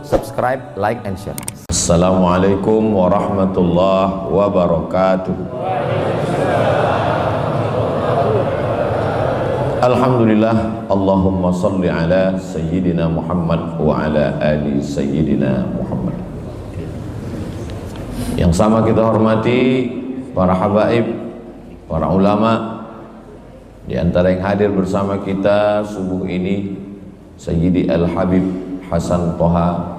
subscribe, like, and share. Assalamualaikum warahmatullahi wabarakatuh. Alhamdulillah, Allahumma salli ala Sayyidina Muhammad wa ala ali Sayyidina Muhammad. Yang sama kita hormati para habaib, para ulama. Di antara yang hadir bersama kita subuh ini Sayyidi Al-Habib Hasan Toha.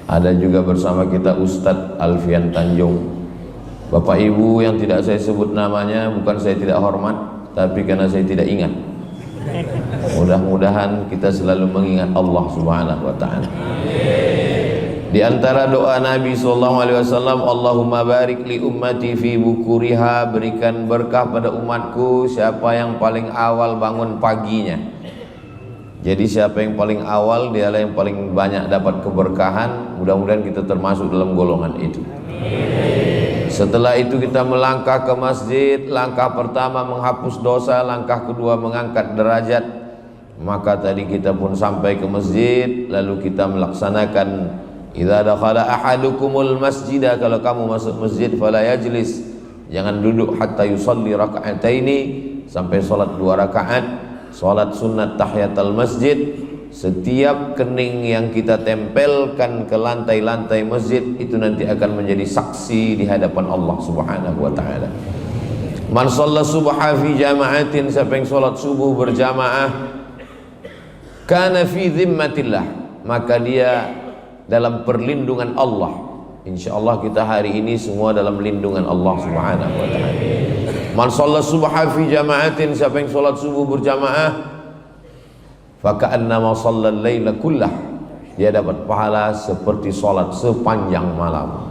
Ada juga bersama kita Ustadz Alfian Tanjung. Bapak Ibu yang tidak saya sebut namanya, bukan saya tidak hormat, tapi karena saya tidak ingat. Mudah-mudahan kita selalu mengingat Allah Subhanahu wa ta'ala. Di antara doa Nabi SAW, Allahumma barik li ummati fi bukuriha, berikan berkah pada umatku siapa yang paling awal bangun paginya. Jadi siapa yang paling awal, dialah yang paling banyak dapat keberkahan. Mudah-mudahan kita termasuk dalam golongan itu. Setelah itu kita melangkah ke masjid. Langkah pertama menghapus dosa, langkah kedua mengangkat derajat. Maka tadi kita pun sampai ke masjid, lalu kita melaksanakan idza dakhala ahadukumul masjidah, kalau kamu masuk masjid fala yajlis, jangan duduk hatta yusalli raka'ataini, sampai salat 2 rakaat. Salat sunat tahiyatul masjid. Setiap kening yang kita tempelkan ke lantai-lantai masjid itu nanti akan menjadi saksi di hadapan Allah Subhanahu wa ta'ala. Man shalla subha fi jama'atin, siapa yang salat subuh berjamaah, kana fi dhimmatillah, maka dia dalam perlindungan Allah. Insyaallah kita hari ini semua dalam lindungan Allah Subhanahu wa ta'ala. Man shalla subha fi jama'atin, siapa yang salat subuh berjamaah, faka'annama shallal laila kullah, dia dapat pahala seperti salat sepanjang malam.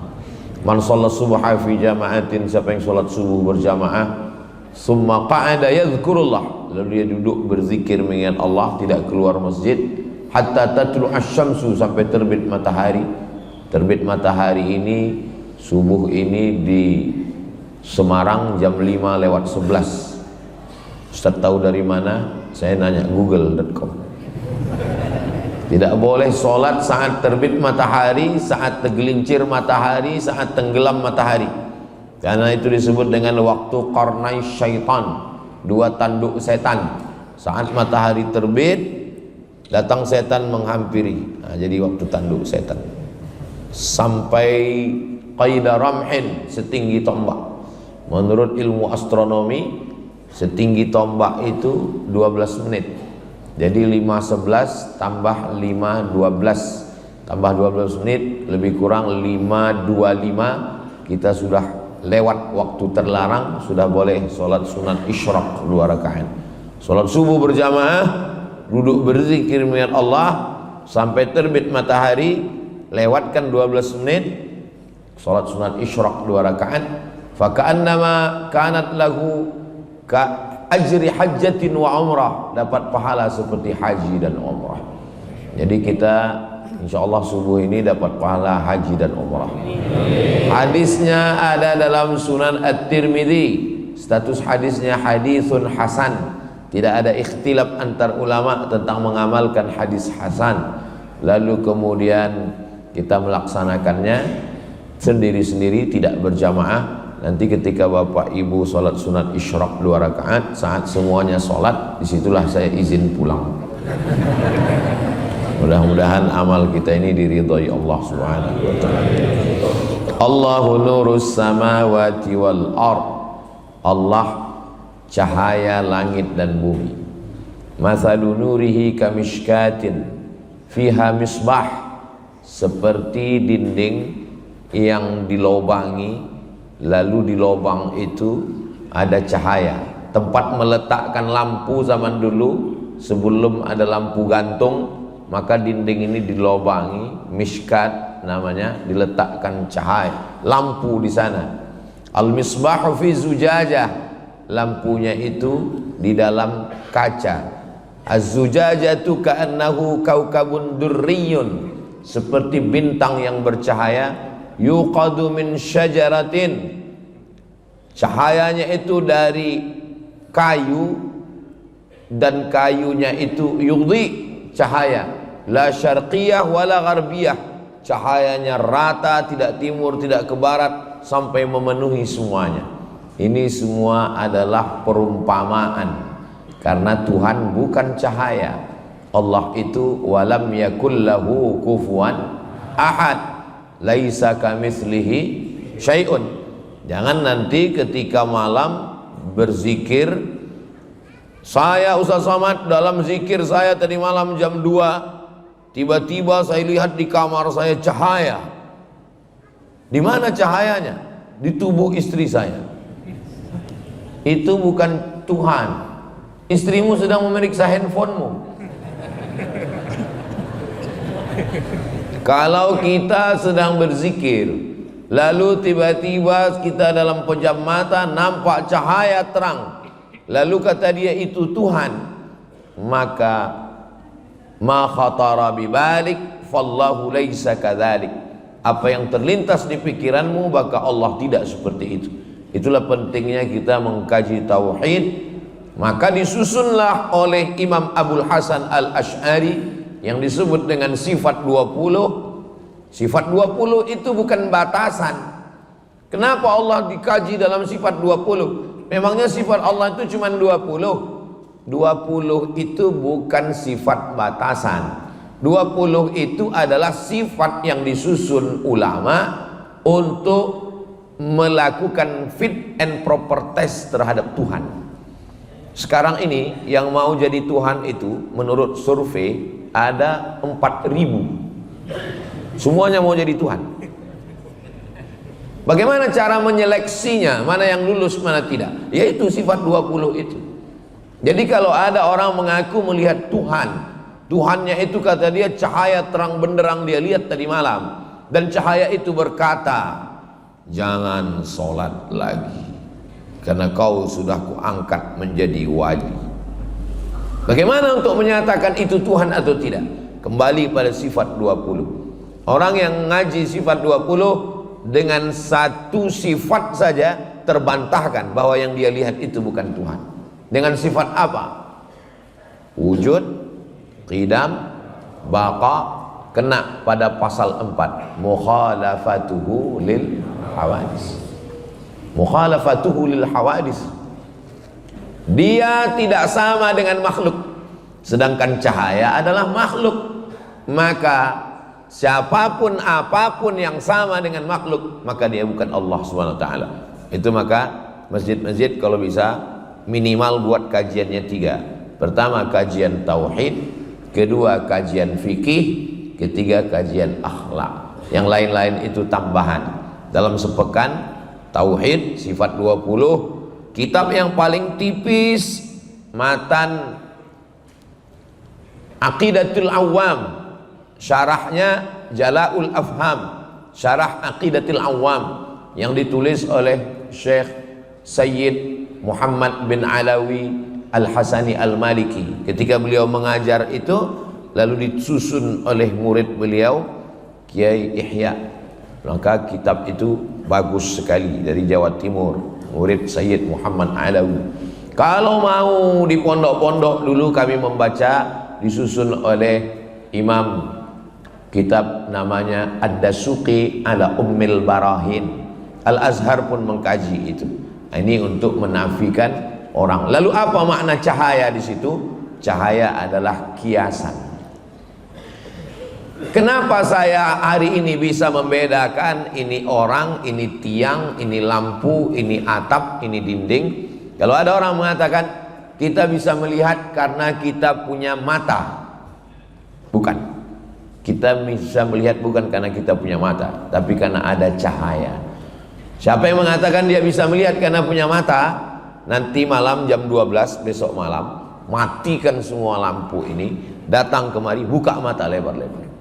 Man shalla subha fi jama'atin, siapa yang salat subuh berjamaah, summa qa'ada yadhkurullah, lalu dia duduk berzikir mengingat Allah, tidak keluar masjid, hatta tatlu asy-syamsu, sampai terbit matahari. Terbit matahari ini subuh ini di Semarang jam 5:11. Ustaz tahu dari mana? Saya nanya google.com. Tidak boleh sholat saat terbit matahari, saat tergelincir matahari, saat tenggelam matahari, karena itu disebut dengan waktu qarnai syaitan, 2 tanduk setan. Saat matahari terbit, datang setan menghampiri. Nah, jadi waktu tanduk setan. Sampai qaida ramhin, setinggi tombak. Menurut ilmu astronomi, setinggi tombak itu 12 menit. Jadi 5:11 tambah 5:12 tambah 12 menit, lebih kurang 5:25. Kita sudah lewat waktu terlarang, sudah boleh sholat sunat isyraq 2 rakaat. Sholat subuh berjamaah, duduk berzikir mengingat Allah sampai terbit matahari, lewatkan 12 menit, sholat sunat isyraq 2 rakaat. Faka'annama kanat lahu ka ajri hajjatin wa umrah, dapat pahala seperti haji dan umrah. Jadi kita insyaallah subuh ini dapat pahala haji dan umrah. Hadisnya ada dalam Sunan At-Tirmidzi, status hadisnya hadisun hasan. Tidak ada ikhtilaf antar ulama tentang mengamalkan hadis hasan. Lalu kemudian kita melaksanakannya sendiri-sendiri, tidak berjamaah. Nanti ketika Bapak Ibu sholat sunat isyraq 2 rakaat, saat semuanya sholat, disitulah saya izin pulang. Mudah-mudahan amal kita ini diridhai Allah Subhanahu wa ta'ala. Allahu nurus samawati wal ard, Allah cahaya langit dan bumi. Mathalu nurihi kamishkatin fiha misbah, seperti dinding yang dilobangi, lalu di lubang itu ada cahaya. Tempat meletakkan lampu zaman dulu, sebelum ada lampu gantung, maka dinding ini dilobangi, mishkat namanya, diletakkan cahaya, lampu di sana. Al-misbahu fi zujajah, lampunya itu di dalam kaca. Az-zujajatu ka'annahu kaukabun durriyun, seperti bintang yang bercahaya. Yuqadu min syajaratin, cahayanya itu dari kayu, dan kayunya itu yudhi, cahaya, la syarqiyah wala gharbiyah, cahayanya rata, tidak timur, tidak ke barat, sampai memenuhi semuanya. Ini semua adalah perumpamaan, karena Tuhan bukan cahaya. Allah itu walam yakul lahu kufuwan ahad, laisa kamitslihi syai'un. Jangan nanti ketika malam berzikir, saya Ustaz Somad dalam zikir saya tadi malam jam 2, tiba-tiba saya lihat di kamar saya cahaya. Di mana cahayanya? Di tubuh istri saya. Itu bukan Tuhan. Istrimu sedang memeriksa handphonemu. Kalau kita sedang berzikir, lalu tiba-tiba kita dalam pejam mata nampak cahaya terang, lalu kata dia itu Tuhan, maka ma khatara bibalik fallahu laisa kadzalik. Apa yang terlintas di pikiranmu, maka Allah tidak seperti itu. Itulah pentingnya kita mengkaji tauhid. Maka disusunlah oleh Imam Abul Hasan Al-Asy'ari yang disebut dengan sifat 20. Sifat 20 itu bukan batasan. Kenapa Allah dikaji dalam sifat 20? Memangnya sifat Allah itu cuma 20? 20 itu bukan sifat batasan. 20 itu adalah sifat yang disusun ulama untuk melakukan fit and proper test terhadap Tuhan. Sekarang ini yang mau jadi Tuhan itu menurut survei ada 4.000. Semuanya mau jadi Tuhan. Bagaimana cara menyeleksinya, mana yang lulus mana tidak? Yaitu sifat 20 itu. Jadi kalau ada orang mengaku melihat Tuhan, Tuhannya itu kata dia cahaya terang benderang dia lihat tadi malam, dan cahaya itu berkata, jangan sholat lagi karena kau sudah kuangkat menjadi wali. Bagaimana untuk menyatakan itu Tuhan atau tidak? Kembali pada sifat 20. Orang yang ngaji sifat 20 dengan satu sifat saja terbantahkan bahwa yang dia lihat itu bukan Tuhan. Dengan sifat apa? Wujud, qidam, baqa, kena pada pasal 4, mukhalafatuhu lil hawadis. Mukhalafatuhu lil hawadis. Dia tidak sama dengan makhluk, sedangkan cahaya adalah makhluk. Maka siapapun apapun yang sama dengan makhluk, maka dia bukan Allah SWT. Itu maka masjid-masjid kalau bisa minimal buat kajiannya 3. Pertama kajian tauhid, kedua kajian fikih, ketiga kajian akhlak. Yang lain-lain itu tambahan. Dalam sepekan tauhid sifat 20. Kitab yang paling tipis matan Aqidatul Awam, syarahnya Jala'ul Afham, syarah Aqidatul Awam yang ditulis oleh Syekh Sayyid Muhammad bin Alawi Al-Hasani Al-Maliki. Ketika beliau mengajar itu lalu disusun oleh murid beliau Kiai Ihya. Maka kitab itu bagus sekali, dari Jawa Timur, murid Sayyid Muhammad Alawi. Kalau mau di pondok-pondok dulu kami membaca, disusun oleh Imam, kitab namanya Ad-Dasuqi ala Ummil Barahin. Al-Azhar pun mengkaji itu. Ini untuk menafikan orang. Lalu apa makna cahaya di situ? Cahaya adalah kiasan. Kenapa saya hari ini bisa membedakan ini orang, ini tiang, ini lampu, ini atap, ini dinding? Kalau ada orang mengatakan kita bisa melihat karena kita punya mata, bukan. Kita bisa melihat bukan karena kita punya mata, tapi karena ada cahaya. Siapa yang mengatakan dia bisa melihat karena punya mata, nanti malam jam 12 besok malam matikan semua lampu ini, datang kemari, buka mata lebar-lebar.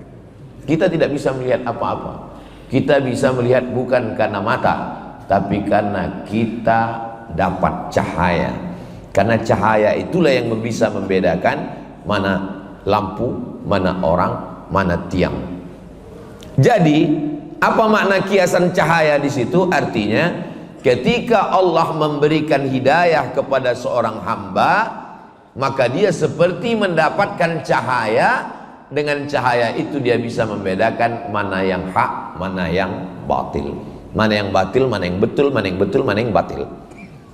Kita tidak bisa melihat apa-apa. Kita bisa melihat bukan karena mata, tapi karena kita dapat cahaya. Karena cahaya itulah yang bisa membedakan mana lampu, mana orang, mana tiang. Jadi, apa makna kiasan cahaya di situ? Artinya, ketika Allah memberikan hidayah kepada seorang hamba, maka dia seperti mendapatkan cahaya, dengan cahaya itu dia bisa membedakan mana yang hak, mana yang batil. Mana yang batil, mana yang betul, mana yang betul, mana yang batil.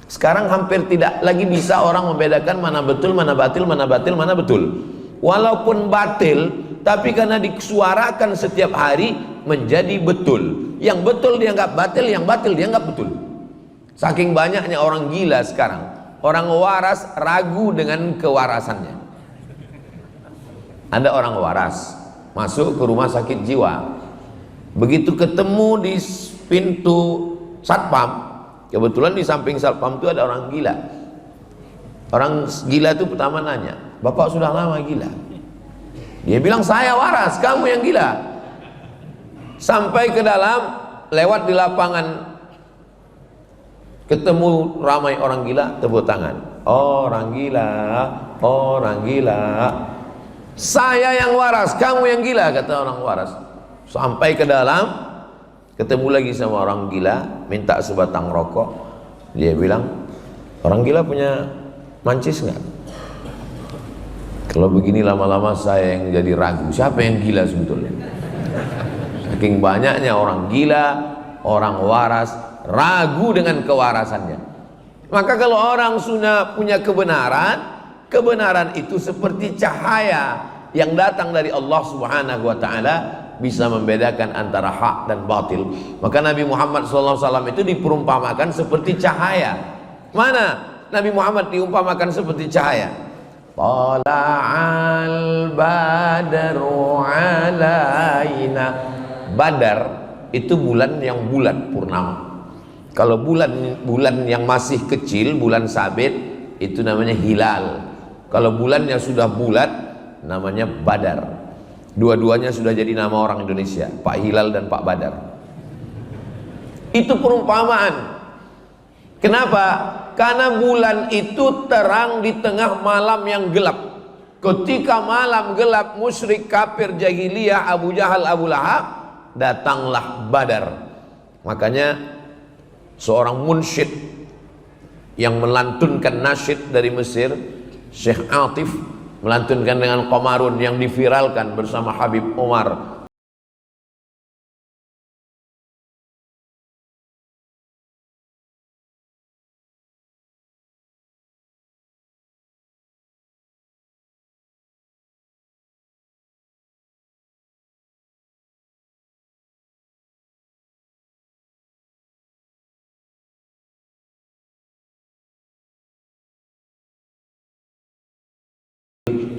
Sekarang hampir tidak lagi bisa orang membedakan mana betul, mana batil, mana batil, mana betul. Walaupun batil, tapi karena disuarakan setiap hari menjadi betul. Yang betul dianggap batil, yang batil dianggap betul. Saking banyaknya orang gila sekarang. Orang waras ragu dengan kewarasannya. Ada orang waras masuk ke rumah sakit jiwa. Begitu ketemu di pintu satpam, kebetulan di samping satpam itu ada orang gila. Orang gila itu pertama nanya, "Bapak sudah lama gila?" Dia bilang, "Saya waras, kamu yang gila." Sampai ke dalam, lewat di lapangan, ketemu ramai orang gila, tepuk tangan. Orang gila, orang gila. Saya yang waras, kamu yang gila, kata orang waras. Sampai ke dalam, ketemu lagi sama orang gila, minta sebatang rokok. Dia bilang, "Orang gila punya mancis nggak?" Kalau begini lama-lama saya yang jadi ragu, siapa yang gila sebetulnya? Saking banyaknya orang gila, orang waras, ragu dengan kewarasannya. Maka kalau orang sudah punya kebenaran, kebenaran itu seperti cahaya yang datang dari Allah Subhanahu wa taala, bisa membedakan antara hak dan batil. Maka Nabi Muhammad SAW itu diperumpamakan seperti cahaya. Mana Nabi Muhammad diumpamakan seperti cahaya? Tala'al badru alaina. Badar itu bulan yang bulat purnama. Kalau bulan yang masih kecil, bulan sabit, itu namanya hilal. Kalau bulan yang sudah bulat, namanya badar. Dua-duanya sudah jadi nama orang Indonesia, Pak Hilal dan Pak Badar. Itu perumpamaan. Kenapa? Karena bulan itu terang di tengah malam yang gelap. Ketika malam gelap, musyrik, kafir, jahiliyah, Abu Jahal, Abu Lahab, datanglah Badar. Makanya seorang munsyid yang melantunkan nasyid dari Mesir, Syekh Atif, melantunkan dengan Qamarun yang diviralkan bersama Habib Umar.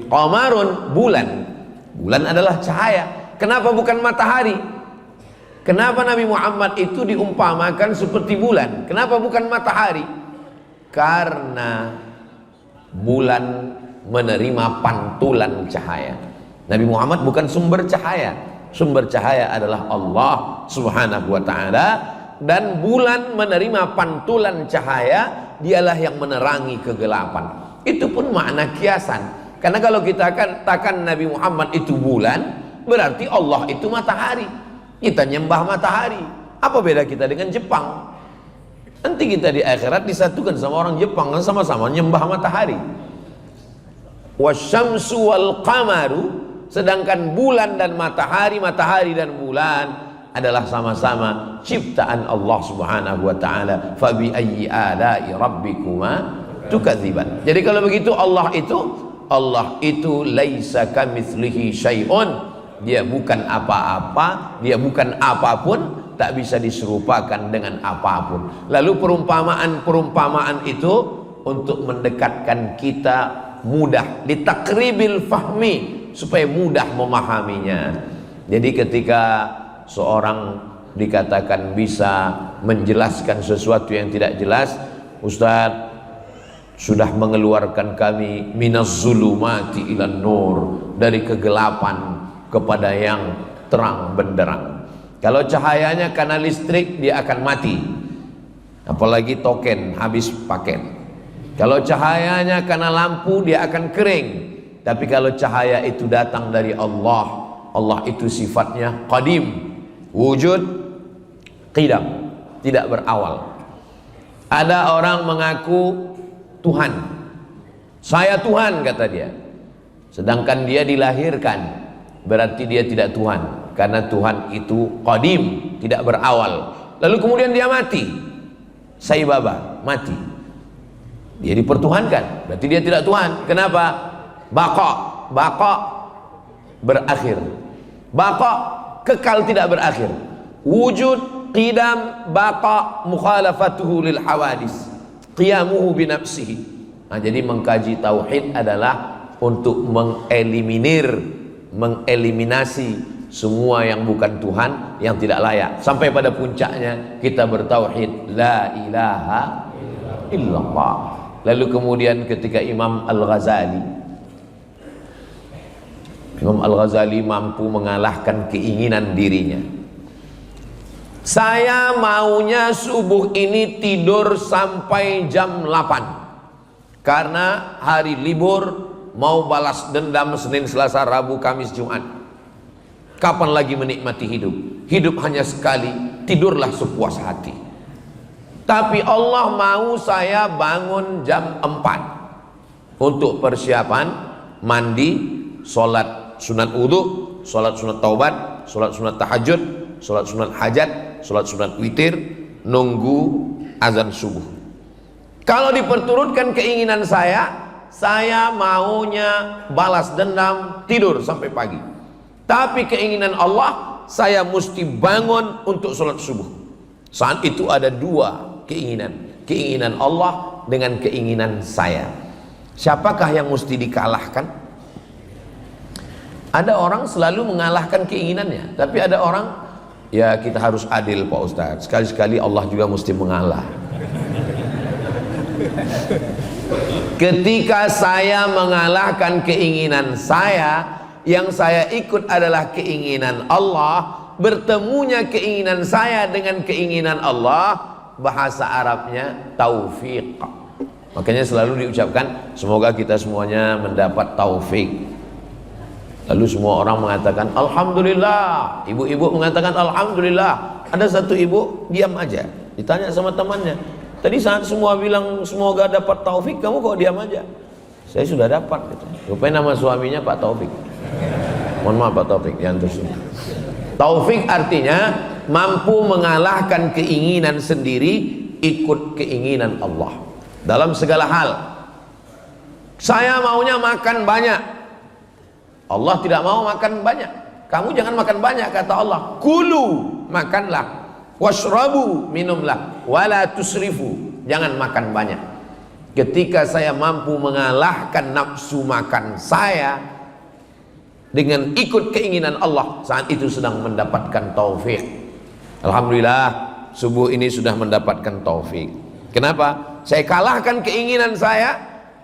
Qamarun, bulan. Bulan adalah cahaya. Kenapa bukan matahari? Kenapa Nabi Muhammad itu diumpamakan seperti bulan? Kenapa bukan matahari? Karena bulan menerima pantulan cahaya. Nabi Muhammad bukan sumber cahaya. Sumber cahaya adalah Allah Subhanahu wa taala, dan bulan menerima pantulan cahaya, dialah yang menerangi kegelapan. Itu pun makna kiasan. Karena kalau kita katakan Nabi Muhammad itu bulan, berarti Allah itu matahari. Kita nyembah matahari. Apa beda kita dengan Jepang? Nanti kita di akhirat disatukan sama orang Jepang, kan sama-sama nyembah matahari. Wasyamsu wal qamaru, sedangkan bulan dan matahari, matahari dan bulan adalah sama-sama ciptaan Allah Subhanahu wa taala. Fa bi ayyi ala'i rabbikuma tukadziban. Jadi kalau begitu Allah itu laisa kamitslihi syai'un. Dia bukan apa-apa, dia bukan apapun, tak bisa diserupakan dengan apapun. Lalu perumpamaan itu untuk mendekatkan kita mudah, litakribil fahmi, supaya mudah memahaminya. Jadi ketika seorang dikatakan bisa menjelaskan sesuatu yang tidak jelas, Ustaz sudah mengeluarkan kami minaz zulumati ilan nur, dari kegelapan kepada yang terang benderang. Kalau cahayanya karena listrik, dia akan mati, apalagi token habis paket. Kalau cahayanya karena lampu, dia akan kering. Tapi kalau cahaya itu datang dari Allah, Allah itu sifatnya qadim, wujud qidam, tidak berawal. Ada orang mengaku Tuhan, saya Tuhan kata dia, sedangkan dia dilahirkan berarti dia tidak Tuhan, karena Tuhan itu qadim, tidak berawal. Lalu kemudian dia mati, Sai Baba mati, dia dipertuhankan, berarti dia tidak Tuhan. Kenapa? Baqa berakhir, baqa kekal, tidak berakhir. Wujud, qidam, baqa, mukhalafatuhu lil hawadis, qiyamuhu binafsihi. Nah, jadi mengkaji tauhid adalah untuk mengeliminasi semua yang bukan Tuhan, yang tidak layak, sampai pada puncaknya kita bertauhid la ilaha illallah. Lalu kemudian ketika Imam Al-Ghazali mampu mengalahkan keinginan dirinya, saya maunya subuh ini tidur sampai jam 8 karena hari libur, mau balas dendam Senin, Selasa, Rabu, Kamis, Jumat. Kapan lagi menikmati hidup? Hidup hanya sekali, tidurlah sepuas hati. Tapi Allah mau saya bangun jam 4 untuk persiapan mandi, sholat sunat wudhu, sholat sunat taubat, sholat sunat tahajud, sholat sunat hajat, sholat sunat witir, nunggu azan subuh. Kalau diperturutkan keinginan saya maunya balas dendam, tidur sampai pagi. Tapi keinginan Allah, saya mesti bangun untuk sholat subuh. Saat itu ada dua keinginan, keinginan Allah dengan keinginan saya. Siapakah yang mesti dikalahkan? Ada orang selalu mengalahkan keinginannya, tapi ada orang, ya kita harus adil Pak Ustadz, sekali-sekali Allah juga mesti mengalah. Ketika saya mengalahkan keinginan saya, yang saya ikut adalah keinginan Allah, bertemunya keinginan saya dengan keinginan Allah, bahasa Arabnya taufiq. Makanya selalu diucapkan semoga kita semuanya mendapat taufik. Lalu semua orang mengatakan alhamdulillah, ibu-ibu mengatakan alhamdulillah. Ada satu ibu diam aja, ditanya sama temannya, tadi saat semua bilang semoga dapat taufik, kamu kok diam aja? Saya sudah dapat gitu. Rupanya nama suaminya Pak Taufik. Mohon maaf Pak Taufik, diantar sini. Taufik artinya mampu mengalahkan keinginan sendiri, ikut keinginan Allah dalam segala hal. Saya maunya makan banyak, Allah tidak mau makan banyak. Kamu jangan makan banyak, kata Allah. Kulu, makanlah. Washrabu, minumlah. Wala tusrifu, jangan makan banyak. Ketika saya mampu mengalahkan nafsu makan saya dengan ikut keinginan Allah, saat itu sedang mendapatkan taufik. Alhamdulillah, subuh ini sudah mendapatkan taufik. Kenapa? Saya kalahkan keinginan saya,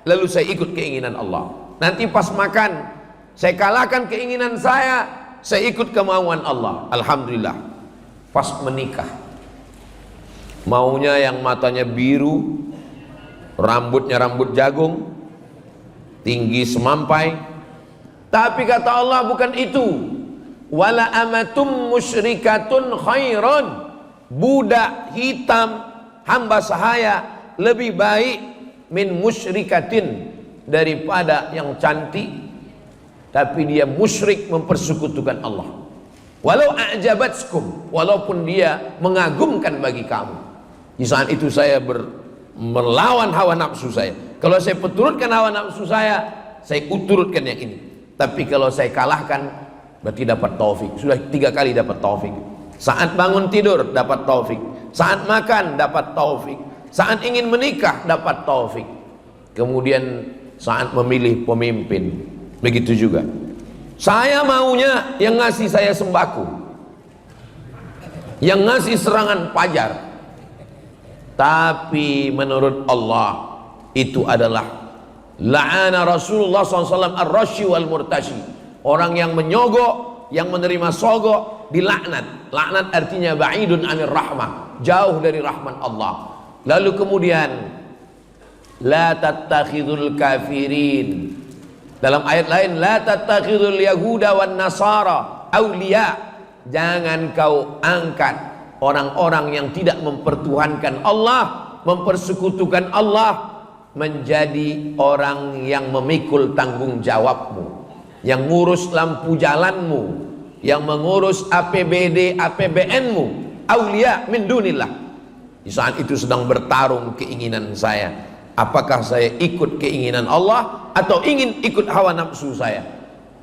lalu saya ikut keinginan Allah. Nanti pas makan, saya kalahkan keinginan saya ikut kemauan Allah. Alhamdulillah. Pas menikah, maunya yang matanya biru, rambutnya rambut jagung, tinggi semampai. Tapi kata Allah bukan itu. Wala amatum musyrikatun khairon, budak hitam hamba sahaya lebih baik min musyrikatin, daripada yang cantik tapi dia musyrik, mempersekutukan Allah. Walau a'jabatskum, walaupun dia mengagumkan bagi kamu. Di saat itu saya melawan hawa nafsu saya. Kalau saya peturutkan hawa nafsu saya uturutkan yang ini. Tapi kalau saya kalahkan, berarti dapat taufik. Sudah 3 kali dapat taufik. Saat bangun tidur dapat taufik, saat makan dapat taufik, saat ingin menikah dapat taufik. Kemudian saat memilih pemimpin, begitu juga. Saya maunya yang ngasih saya sembako, yang ngasih serangan pajar. Tapi menurut Allah itu adalah la'ana Rasulullah SAW ar-rashi wal murtashi. Orang yang menyogok, yang menerima sogok, dilaknat. Laknat artinya ba'idun anir rahmah, jauh dari rahmat Allah. Lalu kemudian la tattakhidul kafirin, dalam ayat lain la tattakhidul yahuda wan nasara awliya, jangan kau angkat orang-orang yang tidak mempertuhankan Allah, mempersekutukan Allah, menjadi orang yang memikul tanggung jawabmu. yang ngurus lampu jalanmu, yang mengurus APBD, APBN-mu, aulia min dunillah. Di saat itu sedang bertarung keinginan saya. Apakah saya ikut keinginan Allah atau ingin ikut hawa nafsu saya?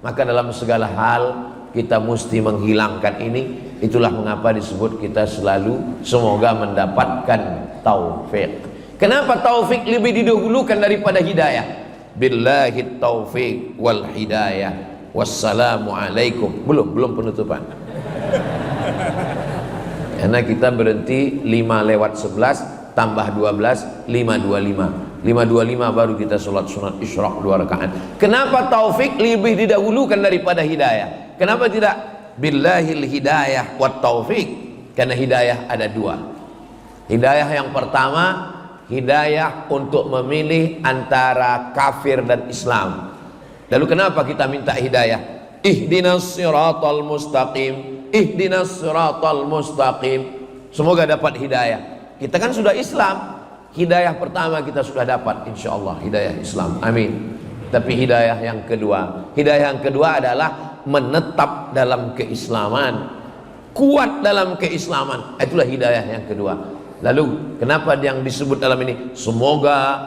Maka dalam segala hal kita mesti menghilangkan ini. Itulah mengapa disebut kita selalu semoga mendapatkan taufik. Kenapa taufik lebih didahulukan daripada hidayah? Billahi taufik wal hidayah. Wassalamualaikum. Belum penutupan. Karena kita berhenti 5:11 tambah 12 5:25. 5:25 baru kita sholat sunat isyraq 2 rakaat. Kenapa taufik lebih didahulukan daripada hidayah? Kenapa tidak billahil hidayah wat taufik? Karena hidayah ada dua. Hidayah yang pertama, hidayah untuk memilih antara kafir dan Islam. Lalu kenapa kita minta hidayah? Ihdinas siratal mustaqim, ihdinas siratal mustaqim. Semoga dapat hidayah. Kita kan sudah Islam. Hidayah pertama kita sudah dapat, insya Allah, hidayah Islam, amin. Tapi hidayah yang kedua adalah menetap dalam keislaman, kuat dalam keislaman. Itulah hidayah yang kedua. Lalu kenapa yang disebut dalam ini semoga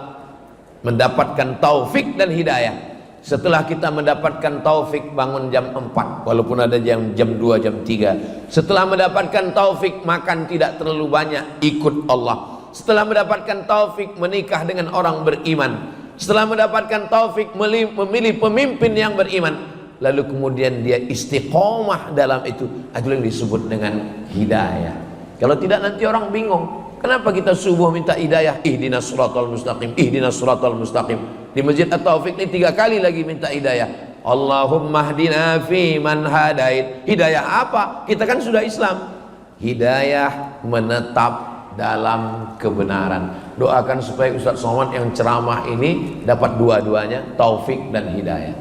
mendapatkan taufik dan hidayah? Setelah kita mendapatkan taufik bangun jam 4, walaupun ada jam 2, jam 3. Setelah mendapatkan taufik makan tidak terlalu banyak, ikut Allah. Setelah mendapatkan taufik menikah dengan orang beriman. Setelah mendapatkan taufik memilih pemimpin yang beriman. Lalu kemudian dia istiqomah dalam itu. Itu yang disebut dengan hidayah. Kalau tidak nanti orang bingung. Kenapa kita subuh minta hidayah? Ihdinas siratal mustaqim, ihdinas siratal mustaqim. Di Masjid At-Taufik ini 3 kali lagi minta hidayah. Allahumma hdina fi man hadait. Hidayah apa? Kita kan sudah Islam. Hidayah menetap dalam kebenaran. Doakan supaya Ustaz Somad yang ceramah ini dapat dua-duanya, taufik dan hidayah.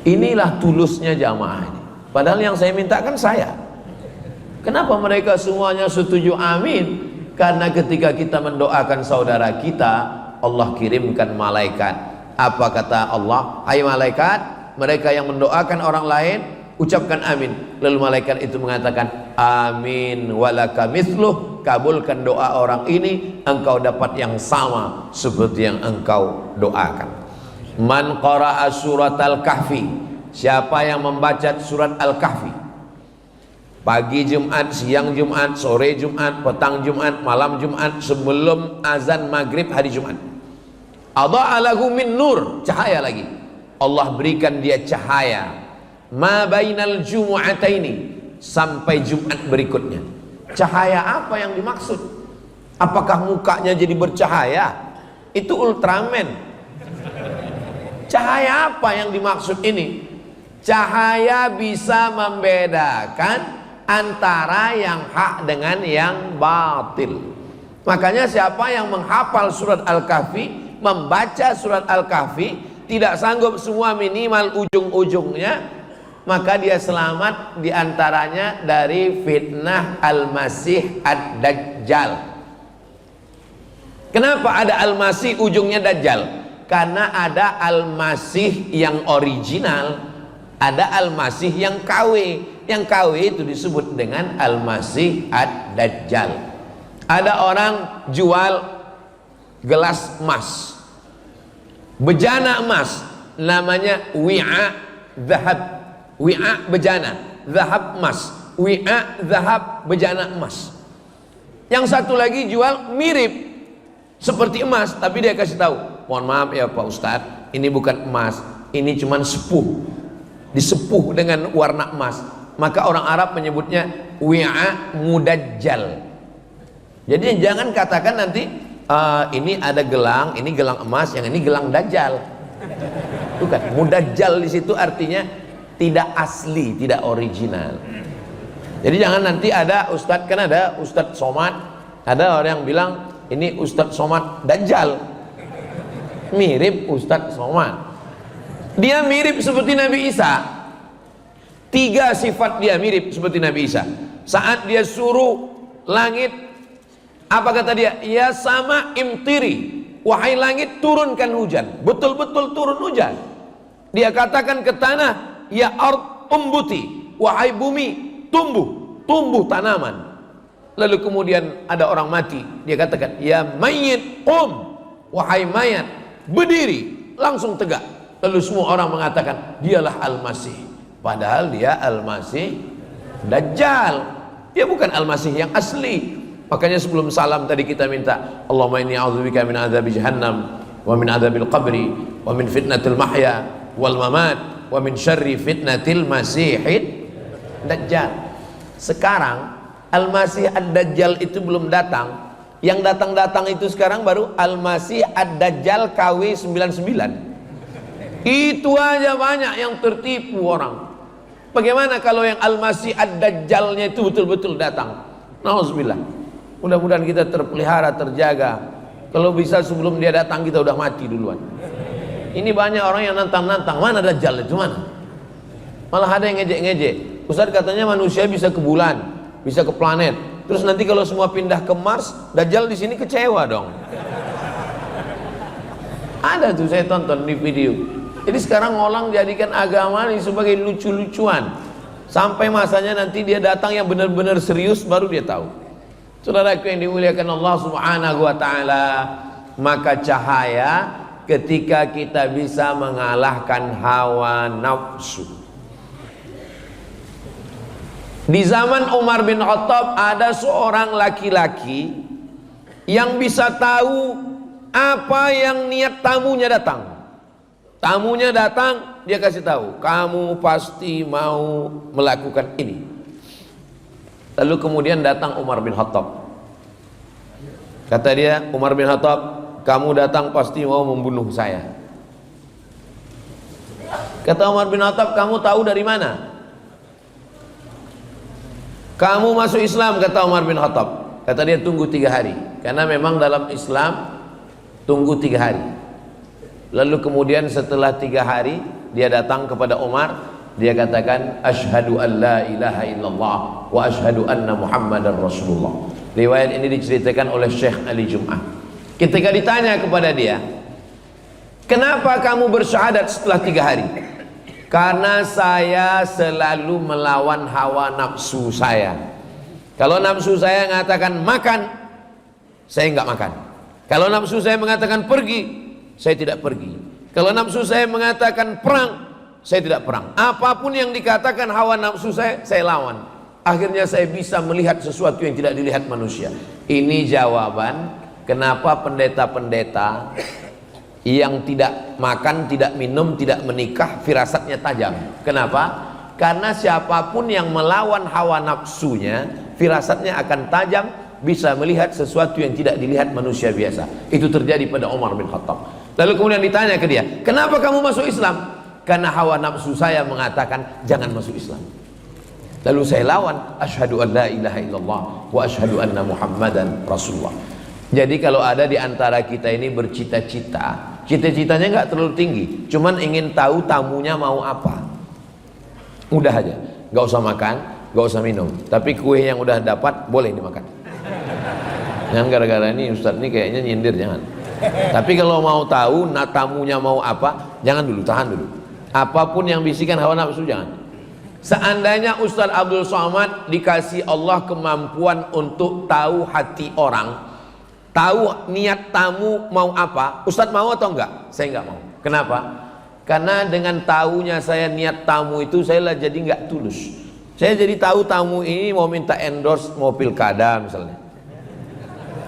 Inilah tulusnya jamaah ini. Padahal yang saya minta kan saya. Kenapa mereka semuanya setuju amin? Karena ketika kita mendoakan saudara kita, Allah kirimkan malaikat. Apa kata Allah? Hai malaikat, mereka yang mendoakan orang lain, ucapkan amin. Lalu malaikat itu mengatakan amin walaka mithluh, kabulkan doa orang ini, engkau dapat yang sama seperti yang engkau doakan. Man qara'a surat al-kahfi, siapa yang membaca surat al-kahfi pagi Jumat, siang Jumat, sore Jumat, petang Jumat, malam Jumat, sebelum azan maghrib hari Jumat, adha'a lahu min nur, cahaya lagi, Allah berikan dia cahaya ma bainal jumu'ataini, sampai Jumat berikutnya. Cahaya apa yang dimaksud? Apakah mukanya jadi bercahaya? Itu Ultraman. Cahaya apa yang dimaksud ini? Cahaya bisa membedakan antara yang hak dengan yang batil. Makanya siapa yang menghafal surat Al-Kahfi, membaca surat Al-Kahfi, tidak sanggup semua minimal ujung-ujungnya, maka dia selamat diantaranya dari fitnah Al-Masih Ad-Dajjal. Kenapa ada Al-Masih ujungnya Dajjal? Karena ada Al-Masih yang original, ada Al-Masih yang KW. Yang KW itu disebut dengan Al-Masih Ad-Dajjal. Ada orang jual gelas emas, bejana emas, namanya wi'a zahab. Wi'a bejana, zahab emas. Wi'a zahab bejana emas. Yang satu lagi jual mirip seperti emas, tapi dia kasih tahu, mohon maaf ya Pak Ustadz, ini bukan emas, ini cuman sepuh, disepuh dengan warna emas. Maka orang Arab menyebutnya wi'a mudajjal. Jadi jangan katakan nanti ini ada gelang, ini gelang emas, yang ini gelang dajjal. Bukan, mudajjal di situ artinya tidak asli, tidak original. Jadi jangan nanti ada Ustadz, kan ada Ustadz Somad, ada orang yang bilang ini Ustadz Somad Dajjal, mirip Ustadz Somad. Dia mirip seperti Nabi Isa. 3 sifat dia mirip seperti Nabi Isa. Saat dia suruh langit, apa kata dia? Ya sama imtiri, wahai langit turunkan hujan. Betul-betul turun hujan. Dia katakan ke tanah, ya ard umbuti, wahai bumi tumbuh tanaman. Lalu kemudian ada orang mati, dia katakan, ya mayyit qum, wahai mayat berdiri, langsung tegak. Lalu semua orang mengatakan dialah Al-Masih, padahal dia Al-Masih Dajjal, dia bukan Al-Masih yang asli. Makanya sebelum salam tadi kita minta, Allahumma inni a'udzubika min adzabi jahannam wa min adzabil qabri wa min fitnatil mahya wal mamat wa min syarri fitnatil masihid dajjal. Sekarang Al-Masih Ad-Dajjal itu belum datang. Yang datang itu sekarang baru Al-Masih Ad-Dajjal KW99. Itu aja banyak yang tertipu orang. Bagaimana kalau yang Al-Masih Ad-Dajjalnya itu betul-betul datang? Nauzubillah. Mudah-mudahan kita terpelihara, terjaga. Kalau bisa sebelum dia datang kita udah mati duluan. Ini banyak orang yang nantang-nantang, mana Dajjal itu mana? Malah ada yang ngejek-ngejek. Ustaz katanya manusia bisa ke bulan, bisa ke planet. Terus nanti kalau semua pindah ke Mars, Dajjal di sini kecewa dong. Ada tuh saya tonton di video. Jadi sekarang orang jadikan agama ini sebagai lucu-lucuan. Sampai masanya nanti dia datang yang benar-benar serius baru dia tahu. Saudaraku yang dimuliakan Allah Subhanahu wa taala, maka cahaya ketika kita bisa mengalahkan hawa nafsu. Di zaman Umar bin Khattab ada seorang laki-laki yang bisa tahu apa yang niat tamunya datang. Tamunya datang, dia kasih tahu, kamu pasti mau melakukan ini. Lalu kemudian datang Umar bin Khattab. Kata dia, Umar bin Khattab, kamu datang pasti mau membunuh saya. Kata Umar bin Khattab, kamu tahu dari mana? Kamu masuk Islam, kata Umar bin Khattab. Kata dia, tunggu 3 hari. Karena memang dalam Islam tunggu 3 hari. Lalu kemudian setelah 3 hari dia datang kepada Umar, dia katakan, asyhadu an la ilaha illallah wa asyhadu anna muhammadar rasulullah. Riwayat ini diceritakan oleh Syekh Ali Jum'ah. Ketika ditanya kepada dia, kenapa kamu bersyahadat setelah 3 hari? Karena saya selalu melawan hawa nafsu saya. Kalau nafsu saya mengatakan makan, saya enggak makan. Kalau nafsu saya mengatakan pergi, saya tidak pergi. Kalau nafsu saya mengatakan perang, saya tidak perang. Apapun yang dikatakan hawa nafsu saya lawan. Akhirnya saya bisa melihat sesuatu yang tidak dilihat manusia. Ini jawaban kenapa pendeta-pendeta yang tidak makan, tidak minum, tidak menikah, firasatnya tajam. Kenapa? Karena siapapun yang melawan hawa nafsunya, firasatnya akan tajam, bisa melihat sesuatu yang tidak dilihat manusia biasa. Itu terjadi pada Umar bin Khattab. Lalu kemudian ditanya ke dia, kenapa kamu masuk Islam? Karena hawa nafsu saya mengatakan jangan masuk Islam. Lalu saya lawan, asyhadu an la ilaha illallah wa asyhadu anna muhammadan rasulullah. Jadi kalau ada di antara kita ini bercita-cita, cita-citanya nggak terlalu tinggi, cuman ingin tahu tamunya mau apa, udah aja, nggak usah makan, nggak usah minum, tapi kue yang udah dapat boleh dimakan. Jangan gara-gara ini Ustadz ini kayaknya nyindir, jangan. Tapi kalau mau tahu tamunya mau apa, jangan dulu, tahan dulu. Apapun yang bisikan hawa nafsu jangan. Seandainya Ustadz Abdul Somad dikasih Allah kemampuan untuk tahu hati orang, tahu niat tamu mau apa, Ustadz mau atau enggak? Saya enggak mau. Kenapa? Karena dengan tahunya saya niat tamu itu, saya jadi enggak tulus. Saya jadi tahu tamu ini mau minta endorse, mau pilkada misalnya.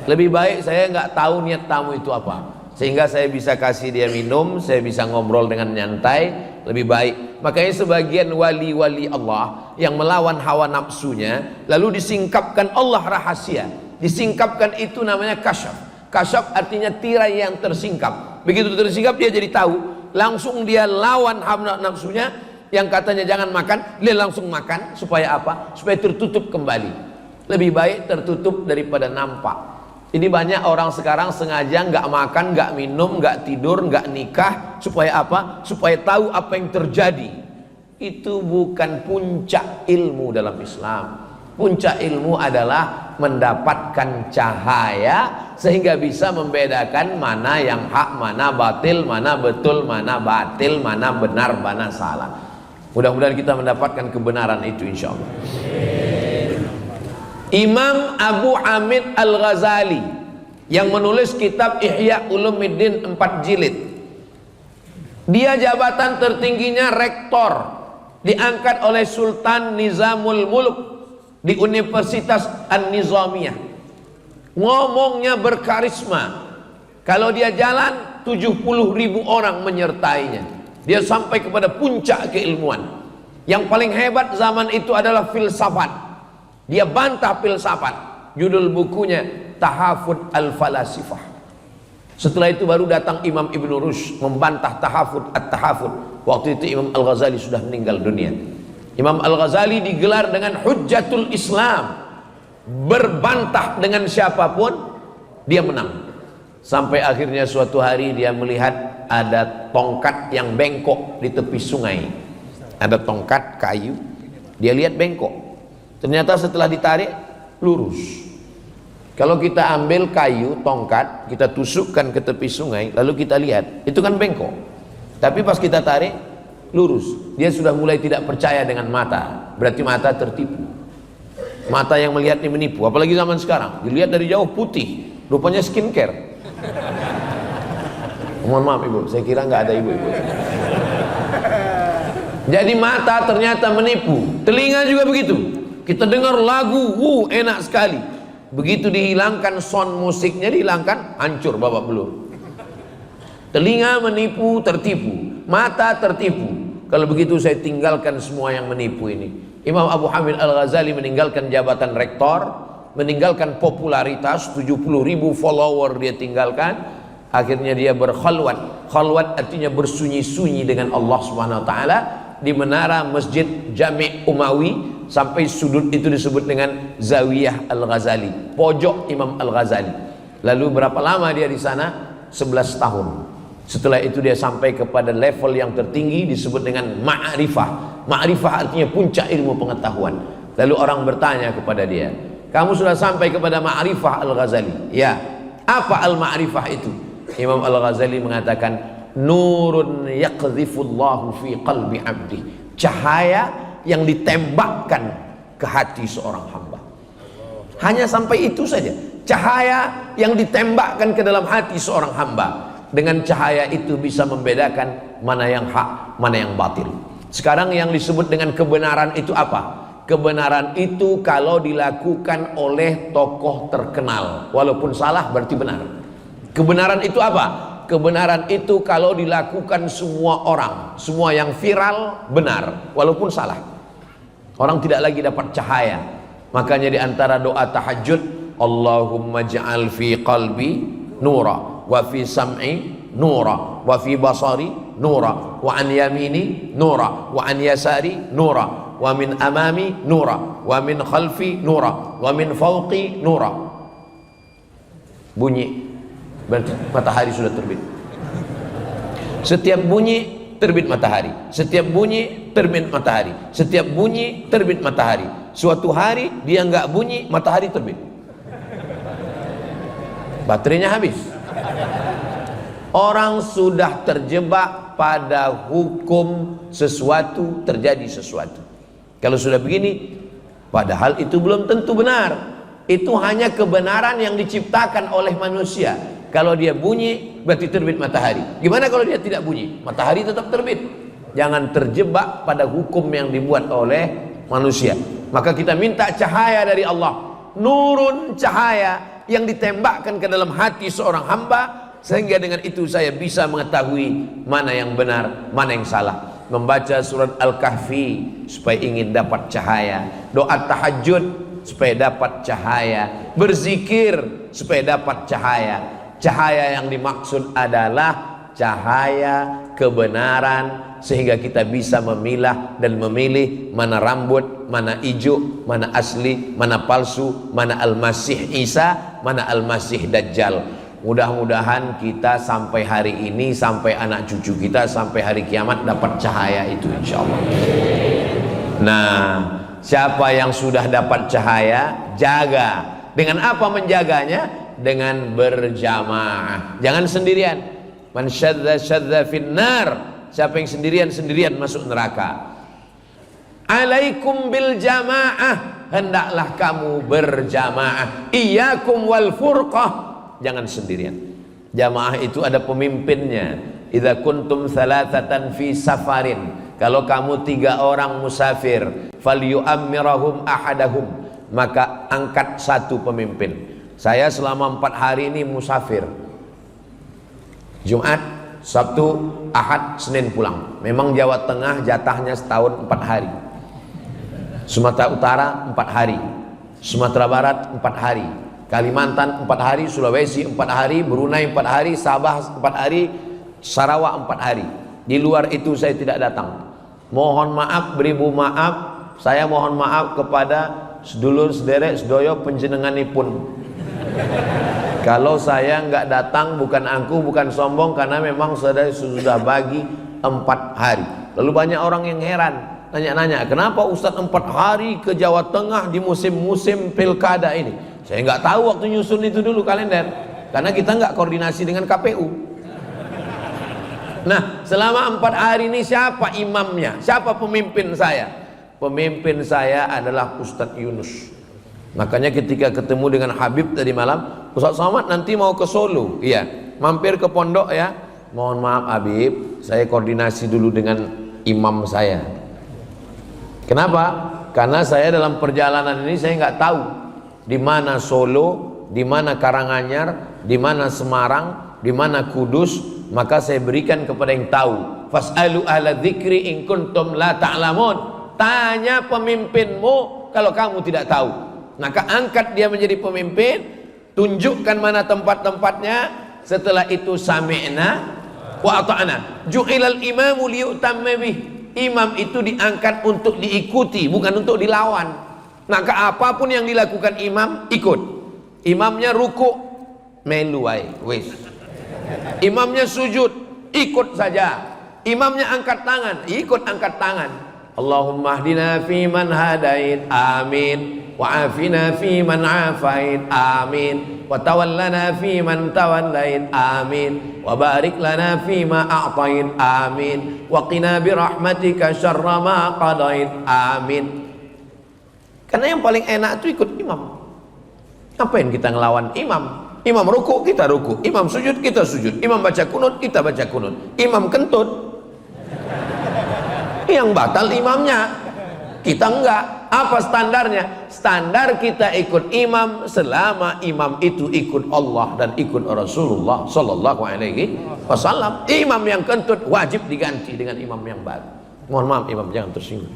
Lebih baik saya enggak tahu niat tamu itu apa, sehingga saya bisa kasih dia minum, saya bisa ngobrol dengan nyantai, lebih baik. Makanya sebagian wali-wali Allah yang melawan hawa nafsunya, lalu disingkapkan Allah rahasia. Disingkapkan itu namanya kasyaf. Kasyaf artinya tirai yang tersingkap. Begitu tersingkap dia jadi tahu, langsung dia lawan hawa nafsunya yang katanya jangan makan, dia langsung makan. Supaya apa? Supaya tertutup kembali. Lebih baik tertutup daripada nampak. Ini banyak orang sekarang sengaja nggak makan, nggak minum, nggak tidur, nggak nikah. Supaya apa? Supaya tahu apa yang terjadi. Itu bukan puncak ilmu dalam Islam. Puncak ilmu adalah mendapatkan cahaya sehingga bisa membedakan mana yang hak, mana batil, mana betul, mana batil, mana benar, mana salah. Mudah-mudahan kita mendapatkan kebenaran itu insyaallah. Imam Abu Hamid Al-Ghazali yang menulis kitab Ihya Ulumuddin 4 jilid. Dia jabatan tertingginya rektor, diangkat oleh Sultan Nizamul Mulk di Universitas An-Nizamiyah. Ngomongnya berkarisma. Kalau dia jalan 70.000 orang menyertainya. Dia sampai kepada puncak keilmuan. Yang paling hebat zaman itu adalah filsafat. Dia bantah filsafat. Judul bukunya Tahafud Al-Falasifah. Setelah itu baru datang Imam Ibn Rushd membantah Tahafud At-Tahafud. Waktu itu Imam Al-Ghazali sudah meninggal dunia. Imam Al-Ghazali digelar dengan Hujjatul Islam. Berbantah dengan siapapun dia menang. Sampai akhirnya suatu hari dia melihat ada tongkat yang bengkok di tepi sungai. Ada tongkat kayu, dia lihat bengkok. Ternyata setelah ditarik lurus. Kalau kita ambil kayu, tongkat, kita tusukkan ke tepi sungai, lalu kita lihat, itu kan bengkok. Tapi pas kita tarik lurus. Dia sudah mulai tidak percaya dengan mata. Berarti mata tertipu. Mata yang melihat ini menipu. Apalagi zaman sekarang, dilihat dari jauh putih, rupanya skincare. Mohon maaf ibu, saya kira nggak ada ibu-ibu. Jadi mata ternyata menipu. Telinga juga begitu. Kita dengar lagu, enak sekali. Begitu dihilangkan sound musiknya, dihilangkan, hancur babak belur. Telinga menipu, tertipu. Mata tertipu. Kalau begitu saya tinggalkan semua yang menipu ini. Imam Abu Hamid Al-Ghazali meninggalkan jabatan rektor, meninggalkan popularitas, 70.000 follower dia tinggalkan. Akhirnya dia berkhalwat. Khalwat artinya bersunyi-sunyi dengan Allah Subhanahu wa taala di menara Masjid Jami' Umawi, sampai sudut itu disebut dengan Zawiyah Al-Ghazali, pojok Imam Al-Ghazali. Lalu berapa lama dia di sana? 11 tahun. Setelah itu dia sampai kepada level yang tertinggi disebut dengan ma'rifah. Ma'rifah artinya puncak ilmu pengetahuan. Lalu orang bertanya kepada dia, kamu sudah sampai kepada ma'rifah Al-Ghazali? Ya. Apa al-ma'rifah itu? Imam Al-Ghazali mengatakan, nurun yaqdhifullahu fi qalbi abdi, cahaya yang ditembakkan ke hati seorang hamba. Hanya sampai itu saja. Cahaya yang ditembakkan ke dalam hati seorang hamba. Dengan cahaya itu bisa membedakan mana yang hak, mana yang batil. Sekarang yang disebut dengan kebenaran itu apa? Kebenaran itu kalau dilakukan oleh tokoh terkenal, walaupun salah berarti benar. Kebenaran itu apa? Kebenaran itu kalau dilakukan semua orang, semua yang viral benar, walaupun salah. Orang tidak lagi dapat cahaya. Makanya di antara doa tahajud, Allahumma ja'al fi qalbi nura, wa fi sam'i nura, wa fi basari nura, wa an yamini nura, wa an yasari nura, wa min amami nura, wa min khalfi nura, wa min fawqi nura. Bunyi, berarti matahari sudah terbit. Setiap bunyi terbit matahari. Setiap bunyi terbit matahari. Setiap bunyi terbit matahari. Suatu hari dia nggak bunyi, matahari terbit. Baterainya habis. Orang sudah terjebak pada hukum sesuatu terjadi sesuatu. Kalau sudah begini, padahal itu belum tentu benar. Itu hanya kebenaran yang diciptakan oleh manusia. Kalau dia bunyi berarti terbit matahari. Gimana kalau dia tidak bunyi? Matahari tetap terbit. Jangan terjebak pada hukum yang dibuat oleh manusia. Maka kita minta cahaya dari Allah. Nurun, cahaya yang ditembakkan ke dalam hati seorang hamba, sehingga dengan itu saya bisa mengetahui mana yang benar, mana yang salah. Membaca surat Al-Kahfi supaya ingin dapat cahaya. Doa tahajud supaya dapat cahaya. Berzikir supaya dapat cahaya. Cahaya yang dimaksud adalah cahaya kebenaran, sehingga kita bisa memilah dan memilih mana rambut, mana hijau, mana asli, mana palsu, mana Al-Masih Isa, mana Al-Masih Dajjal. Mudah-mudahan kita sampai hari ini, sampai anak cucu kita, sampai hari kiamat dapat cahaya itu insyaallah. Nah, siapa yang sudah dapat cahaya, jaga Dengan apa menjaganya? Dengan berjamaah. Jangan sendirian. Man syadza finnar. Siapa yang sendirian masuk neraka. Alaikum bil jamaah. Hendaklah kamu berjamaah. Iyyakum wal furqah. Jangan sendirian. Jamaah itu ada pemimpinnya. Idza kuntum thalathatan fi safarin. Kalau kamu 3 orang musafir, falyu'ammirahum ahadahum, maka angkat satu pemimpin. Saya selama 4 hari ini musafir. Jumat, Sabtu, Ahad, Senin pulang. Memang Jawa Tengah jatahnya setahun 4 hari. Sumatera Utara 4 hari. Sumatera Barat 4 hari. Kalimantan 4 hari, Sulawesi 4 hari, Brunei 4 hari, Sabah 4 hari, Sarawak 4 hari. Di luar itu saya tidak datang. Mohon maaf, beribu maaf. Saya mohon maaf kepada sedulur sederek sedoyo penjenenganipun. Kalau saya nggak datang bukan angku, bukan sombong, karena memang sudah bagi 4 hari. Lalu banyak orang yang heran, nanya-nanya, kenapa Ustadz 4 hari ke Jawa Tengah di musim-musim pilkada ini? Saya nggak tahu waktu nyusun itu dulu kalender, karena kita nggak koordinasi dengan KPU. Nah, selama 4 hari ini siapa imamnya? Siapa pemimpin saya? Pemimpin saya adalah Ustadz Yunus. Makanya ketika ketemu dengan Habib tadi malam, Ustadz Somad nanti mau ke Solo, iya, mampir ke pondok ya. Mohon maaf Habib, saya koordinasi dulu dengan imam saya. Kenapa? Karena saya dalam perjalanan ini saya nggak tahu di mana Solo, di mana Karanganyar, di mana Semarang, di mana Kudus. Maka saya berikan kepada yang tahu. Fas'alu ahla dzikri in kuntum la ta'lamun. Tanya pemimpinmu kalau kamu tidak tahu. Maka angkat dia menjadi pemimpin, tunjukkan mana tempat-tempatnya. Setelah itu sami'na wa ata'na. Ju'ilal imamu liyutamma bih. Imam itu diangkat untuk diikuti, bukan untuk dilawan. Maka apapun yang dilakukan imam, ikut. Imamnya ruku, melu wae, wis. Imamnya sujud, ikut saja. Imamnya angkat tangan, ikut angkat tangan. Allahumma hdina fi man hadait, amin. Wa afina fi man afait, amin. Wa tawallana fi man tawallait, amin. Wa barik lana fi ma a'tait, amin. Wa qina bi rahmatika syarra ma qadait, amin. Karena yang paling enak itu ikut imam. Ngapain kita ngelawan imam? Imam ruku, kita ruku. Imam sujud, kita sujud. Imam baca kunut, kita baca kunut. Imam kentut, yang batal imamnya, kita enggak. Apa standarnya? Standar kita ikut imam selama imam itu ikut Allah dan ikut Rasulullah Sallallahu Alaihi Wasallam. Imam yang kentut wajib diganti dengan imam yang baru. Mohon maaf imam, jangan tersinggung.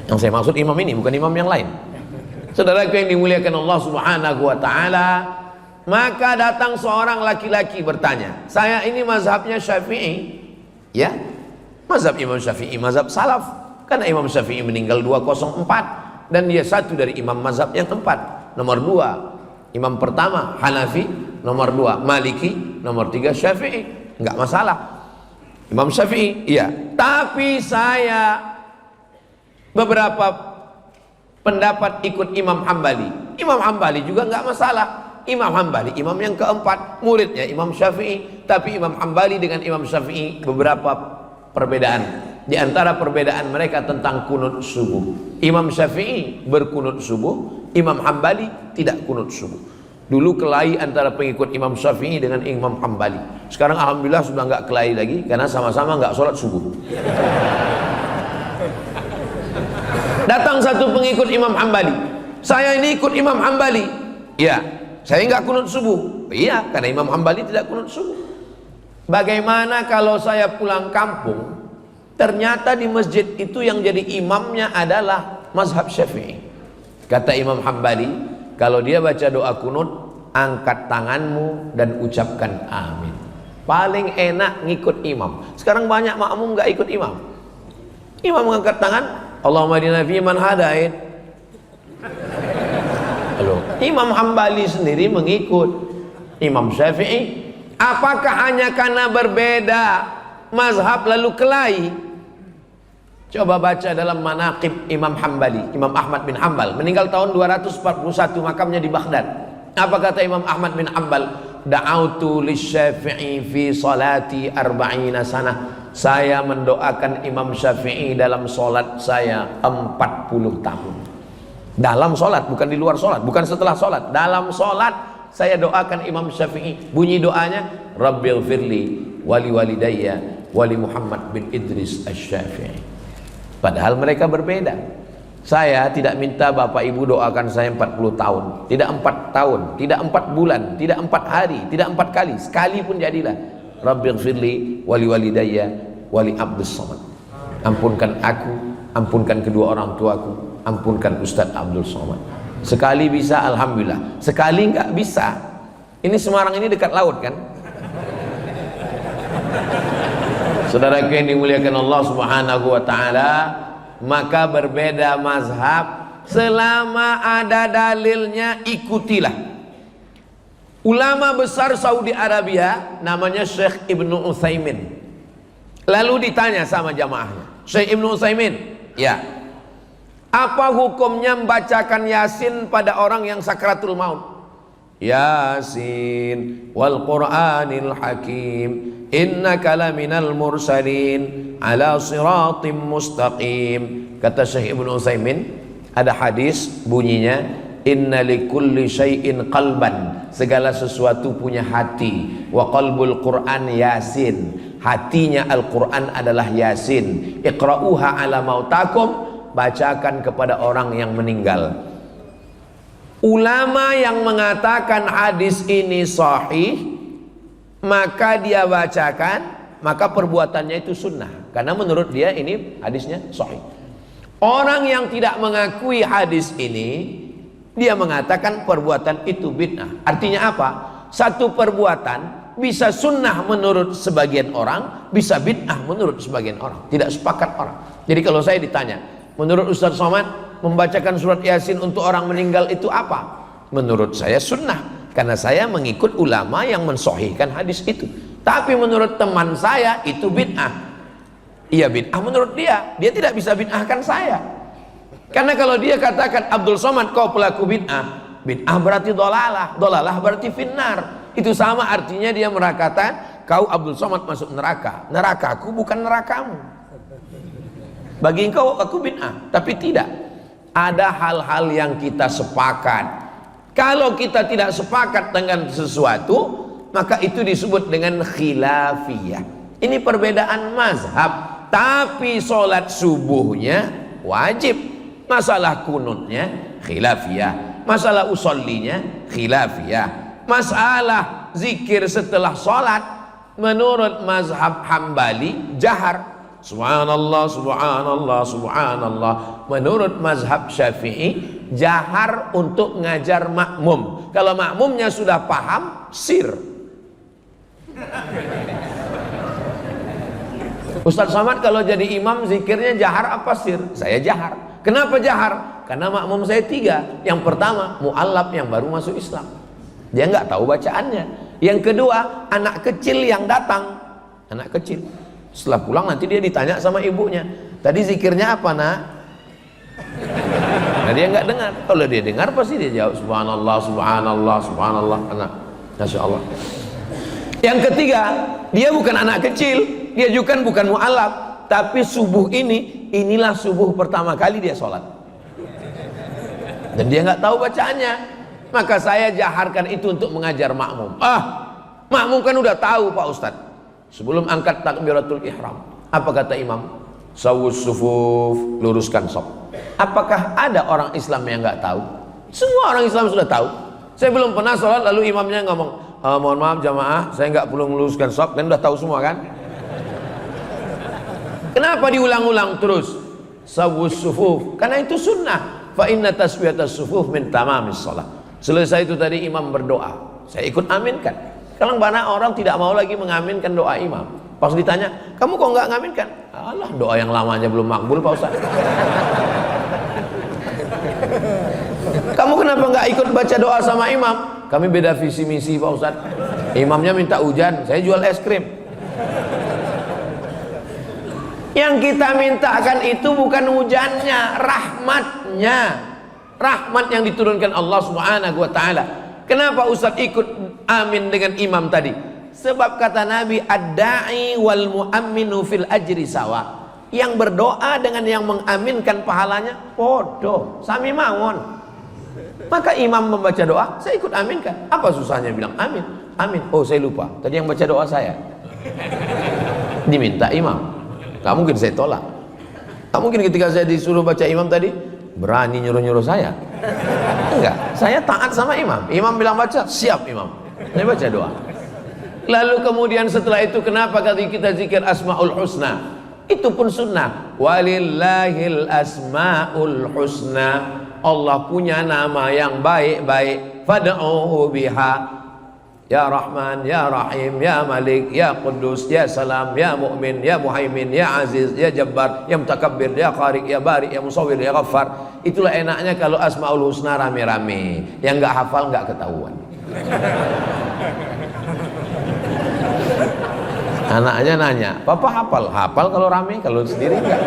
Yang saya maksud imam ini bukan imam yang lain. Saudaraku yang dimuliakan Allah Subhanahu wa taala, maka datang seorang laki-laki bertanya, "Saya ini mazhabnya Syafi'i." Ya, mazhab Imam Syafi'i, mazhab salaf. Karena Imam Syafi'i meninggal 204 dan dia satu dari imam mazhab yang 4. Nomor 2 imam pertama Hanafi, nomor 2 Maliki, nomor 3 Syafi'i. Enggak masalah. Imam Syafi'i, iya. Tapi saya beberapa pendapat ikut Imam Hambali. Imam Hambali juga enggak masalah. Imam Hambali imam yang keempat, muridnya Imam Syafi'i. Tapi Imam Hambali dengan Imam Syafi'i beberapa perbedaan. Di antara perbedaan mereka tentang kunut subuh. Imam Syafi'i berkunut subuh, Imam Hambali tidak kunut subuh. Dulu kelahi antara pengikut Imam Syafi'i dengan Imam Hambali. Sekarang alhamdulillah sudah enggak kelahi lagi karena sama-sama enggak sholat subuh. Datang satu pengikut Imam Hambali. Saya ini ikut Imam Hambali. Ya, saya enggak kunut subuh. Iya, karena Imam Hambali tidak kunut subuh. Bagaimana kalau saya pulang kampung, ternyata di masjid itu yang jadi imamnya adalah mazhab Syafi'i. Kata Imam Hambali, kalau dia baca doa kunut, angkat tanganmu dan ucapkan amin. Paling enak ngikut imam. Sekarang banyak makmum enggak ikut imam. Imam mengangkat tangan, Allahumma hdina fi man hadait. Halo. Imam Hambali sendiri mengikut Imam Syafi'i. Apakah hanya karena berbeda mazhab lalu kelahi? Coba baca dalam Manaqib Imam Hambali, Imam Ahmad bin Hambal, meninggal tahun 241, makamnya di Baghdad. Apa kata Imam Ahmad bin Hambal? Da'autu lisyafi'i fi salati arba'ina sanah. Saya mendoakan Imam Syafi'i dalam solat saya 40 tahun. Dalam solat, bukan di luar solat, bukan setelah solat. Dalam solat saya doakan Imam Syafi'i. Bunyi doanya, Rabbil firli wali walidayya wali Muhammad bin Idris Asy-Syafi'i. Padahal mereka berbeda. Saya tidak minta bapak ibu doakan saya 40 tahun, tidak 4 tahun, tidak 4 bulan, tidak 4 hari, tidak 4 kali, sekali pun jadilah. Rabbil firli wali walidayya wali Abdus Somad. Ampunkan aku, ampunkan kedua orang tuaku, ampunkan Ustadz Abdul Somad. Sekali bisa, alhamdulillah. Sekali enggak bisa. Ini Semarang ini dekat laut kan? Saudaraku yang dimuliakan Allah Subhanahu wa taala, maka berbeda mazhab, selama ada dalilnya ikutilah. Ulama besar Saudi Arabia namanya Syekh Ibnu Utsaimin. Lalu ditanya sama jamaahnya, Syekh Ibnu Utsaimin, ya, apa hukumnya membacakan Yasin pada orang yang sakratul maut? Yasin wal Qur'anil Hakim innaka laminal mursalin ala siratim mustaqim. Kata Syekh Ibnu Utsaimin, ada hadis bunyinya, inna likulli syai'in qalban, segala sesuatu punya hati, wa qalbul Qur'an Yasin, hatinya Al-Qur'an adalah Yasin. Iqra'uha ala mautakum, bacakan kepada orang yang meninggal. Ulama yang mengatakan hadis ini sahih, maka dia bacakan, maka perbuatannya itu sunnah, karena menurut dia ini hadisnya sahih. Orang yang tidak mengakui hadis ini, dia mengatakan perbuatan itu bid'ah. Artinya apa? Satu perbuatan bisa sunnah menurut sebagian orang, bisa bid'ah menurut sebagian orang, tidak sepakat orang. Jadi kalau saya ditanya, menurut Ustaz Somad, membacakan surat Yasin untuk orang meninggal itu apa? Menurut saya sunnah, karena saya mengikut ulama yang mensahihkan hadis itu. Tapi menurut teman saya itu bid'ah. Iya bid'ah menurut dia, dia tidak bisa bid'ahkan saya. Karena kalau dia katakan Abdul Somad kau pelaku bid'ah, bid'ah berarti dolalah, dolalah berarti finnar. Itu sama artinya dia mengatakan kau Abdul Somad masuk neraka, nerakaku bukan nerakamu. Bagi engkau aku bid'ah, tapi tidak. Ada hal-hal yang kita sepakat. Kalau kita tidak sepakat dengan sesuatu, maka itu disebut dengan khilafiyah. Ini perbedaan mazhab. Tapi sholat subuhnya wajib. Masalah kunutnya khilafiyah. Masalah usollinya khilafiyah. Masalah zikir setelah sholat, menurut mazhab Hambali jahar. Subhanallah, subhanallah, subhanallah. Menurut mazhab Syafi'i jahar untuk ngajar makmum. Kalau makmumnya sudah paham, sir. Ustaz Somad kalau jadi imam zikirnya jahar apa sir? Saya jahar. Kenapa jahar? Karena makmum saya 3. Yang pertama mu'allaf yang baru masuk Islam, dia nggak tahu bacaannya. Yang kedua anak kecil yang datang, anak kecil. Setelah pulang nanti dia ditanya sama ibunya, tadi zikirnya apa nak? Nah dia nggak dengar. Kalau dia dengar pasti dia jawab subhanallah, subhanallah, subhanallah. Anak, masya Allah. Yang ketiga, dia bukan anak kecil, dia juga bukan mu'alaf, tapi subuh inilah subuh pertama kali dia sholat, dan dia nggak tahu bacaannya. Maka saya jaharkan itu untuk mengajar makmum. Makmum kan udah tahu Pak Ustadz. Sebelum angkat takbiratul ihram, apa kata imam? Sawus sufuf, luruskan saf. Apakah ada orang Islam yang nggak tahu? Semua orang Islam sudah tahu. Saya belum pernah sholat lalu imamnya ngomong, mohon maaf jamaah, saya nggak perlu meluruskan saf. Kan udah tahu semua kan? Kenapa diulang-ulang terus? Sawus sufuf, karena itu sunnah. Fa inna tasbiyatas sufuf min tamamis shalah. Selesai itu tadi imam berdoa, saya ikut aminkan. Kalau banyak orang tidak mau lagi mengaminkan doa imam. Pas ditanya, kamu kok nggak ngaminkan? Alah, doa yang lamanya belum makbul Pak Ustaz. Kamu kenapa nggak ikut baca doa sama imam? Kami beda visi misi Pak Ustaz. Imamnya minta hujan, saya jual es krim. Yang kita mintakan itu bukan hujannya, rahmatnya. Rahmat yang diturunkan Allah Subhanahu wa ta'ala. Kenapa Ustaz ikut amin dengan imam tadi? Sebab kata Nabi, ad-da'i wal mu'amminu fil ajri sawa. Yang berdoa dengan yang mengaminkan pahalanya bodoh, sami mawon. Maka imam membaca doa, saya ikut aminkan. Apa susahnya bilang amin? Amin. Oh, saya lupa, tadi yang baca doa saya. Diminta imam, gak mungkin saya tolak. Gak mungkin ketika saya disuruh baca imam tadi berani nyuruh-nyuruh saya. Enggak, saya taat sama imam. Imam bilang baca, siap imam, saya baca doa. Lalu kemudian setelah itu kenapa kali kita zikir Asmaul Husna? Itu pun sunnah. Walillahil asmaul husna. Allah punya nama yang baik-baik. Fad'uhu biha. Ya Rahman, Ya Rahim, Ya Malik, Ya Quddus, Ya Salam, Ya Mu'min, Ya Muhaimin, Ya Aziz, Ya Jabbar, Ya Mutakabbir, Ya Khariq, Ya Bari, Ya Musawwir, Ya Ghaffar. Itulah enaknya kalau Asmaul Husna rame-rame. Yang nggak hafal nggak ketahuan. Anaknya nanya, papa hafal? Hafal kalau rame, kalau sendiri enggak.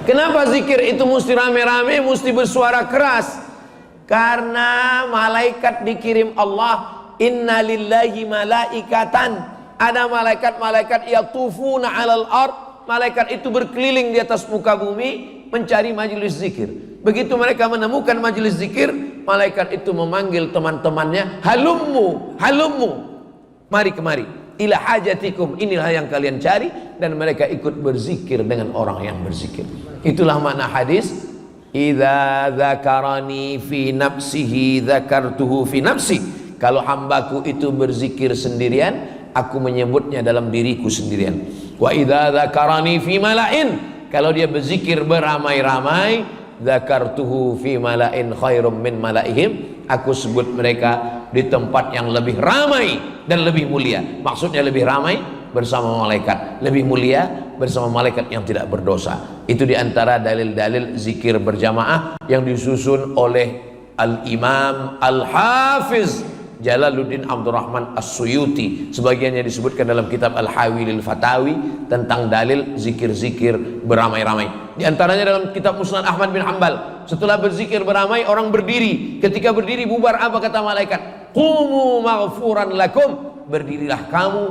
Kenapa zikir itu mesti rame-rame, mesti bersuara keras? Karena malaikat dikirim Allah. Inna lillahi malaikatan. Ada malaikat-malaikat yatufuna alal ard. Malaikat itu berkeliling di atas muka bumi mencari majelis zikir. Begitu mereka menemukan majelis zikir, malaikat itu memanggil teman-temannya, halummu, halummu, mari kemari, ila hajatikum, inilah yang kalian cari. Dan mereka ikut berzikir dengan orang yang berzikir. Itulah makna hadis, idza dzakarani fi nafsihi dzakartuhu fi nafsi. Kalau hambaku itu berzikir sendirian, aku menyebutnya dalam diriku sendirian. Wa idza dzakarani fi mala'in, kalau dia berzikir beramai-ramai, dzakartuhu fi mala'in khairum min mala'ihim, aku sebut mereka di tempat yang lebih ramai dan lebih mulia. Maksudnya lebih ramai bersama malaikat, lebih mulia bersama malaikat yang tidak berdosa. Itu diantara dalil-dalil zikir berjamaah yang disusun oleh Al-Imam Al-Hafiz Jalaluddin Abdurrahman As-Suyuti. Sebagiannya disebutkan dalam kitab Al-Hawilil Fatawi tentang dalil zikir-zikir beramai-ramai. Di antaranya dalam kitab Musnad Ahmad bin Hanbal, setelah berzikir beramai orang berdiri. Ketika berdiri bubar, apa kata malaikat? Qumu maghfuran lakum, berdirilah kamu,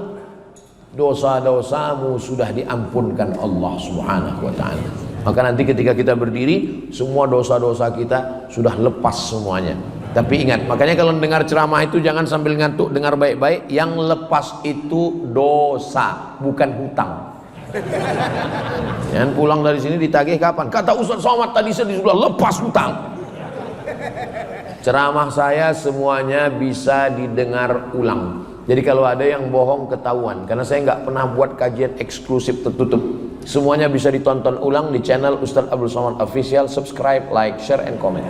dosa-dosamu sudah diampunkan Allah Subhanahu wa ta'ala. Maka nanti ketika kita berdiri, semua dosa-dosa kita sudah lepas semuanya. Tapi ingat, makanya kalau dengar ceramah itu jangan sambil ngantuk, dengar baik-baik. Yang lepas itu dosa, bukan hutang. Jangan pulang dari sini ditagih kapan? Kata Ustaz Somad tadi saya sudah lepas hutang. Ceramah saya semuanya bisa didengar ulang. Jadi kalau ada yang bohong ketahuan, karena saya nggak pernah buat kajian eksklusif tertutup. Semuanya bisa ditonton ulang di channel Ustaz Abdul Somad Official. Subscribe, like, share, and comment.